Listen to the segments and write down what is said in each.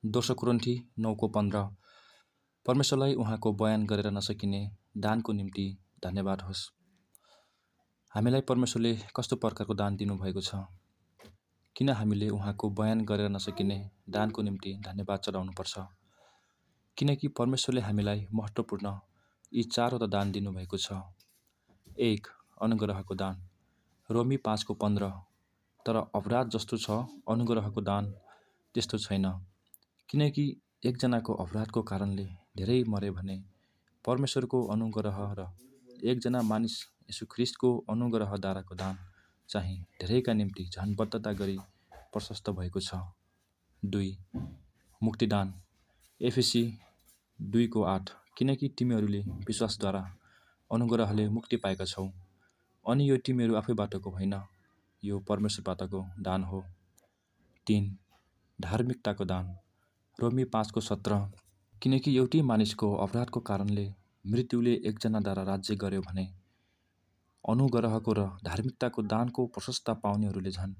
दोस्रो कुरिन्थी 9:15 परमेश्वरलाई उहाँको बयान गरेर नसकिने दानको निम्ति धन्यवाद होस्। हामीलाई परमेश्वरले कस्तो प्रकारको दान दिनुभएको छ? किन हामीले उहाँको बयान गरेर नसकिने दानको निम्ति धन्यवाद चढाउनुपर्छ? किनकि परमेश्वरले हामीलाई महत्त्वपूर्ण यी चारवटा दान दिनुभएको छ। 1. अनुग्रहको दान, रोमी 5:15 तर अपराध जस्तो छ अनुग्रहको दान त्यस्तो छैन। किनकि एकजनाको अपराधको कारणले धेरै मरे भने परमेश्वरको अनुग्रह र एकजना मानिस यीशु ख्रीष्टको अनुग्रहद्वाराको दान चाहिँ धेरैका निम्ति झन् बद्धता गरी प्रशस्त भएको छ। 2. मुक्तिदान, एफेसी 2:8 किनकि तिमीहरूले विश्वासद्वारा अनुग्रहले मुक्ति पाएका छौ, अनि यो तिमीहरू आफैबाटको होइन, यो परमेश्वरबाटको दान हो। 3. धार्मिकताको दान, रोमी 5:17 किनकि एउटै मानिसको अपराधको कारणले मृत्युले एकजनाद्वारा राज्य गर्यो भने अनुग्रहको र धार्मिकताको दानको प्रशस्त पाउनेहरूले झन्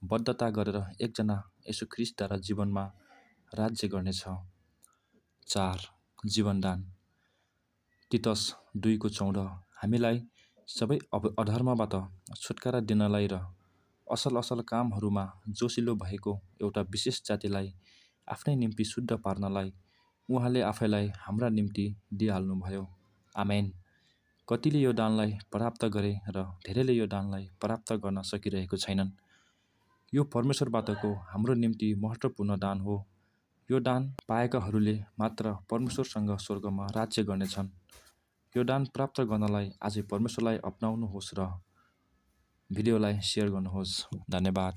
बद्धता गरेर एकजना यीशु ख्रीष्टद्वारा जीवनमा राज्य गर्नेछ। 4. जीवनदान, तीतस 2:14 हामीलाई सबै अधर्मबाट छुटकारा दिनलाई र असल कामहरूमा जोसिलो भएको एउटा विशेष जातिलाई आफ्नै निम्ति शुद्ध पार्नलाई उहाँले आफैलाई हाम्रा निम्ति दिइहाल्नुभयो। आमेन। कतिले यो दानलाई प्राप्त गरे र धेरैले यो दानलाई प्राप्त गर्न सकिरहेको छैनन्। यो परमेश्वरबाटको हाम्रो निम्ति महत्त्वपूर्ण दान हो। यो दान पाएकाहरूले मात्र परमेश्वरसँग स्वर्गमा राज्य गर्नेछन्। यो दान प्राप्त गर्नलाई आजै परमेश्वरलाई अपनाउनुहोस् र भिडियोलाई सेयर गर्नुहोस्। धन्यवाद।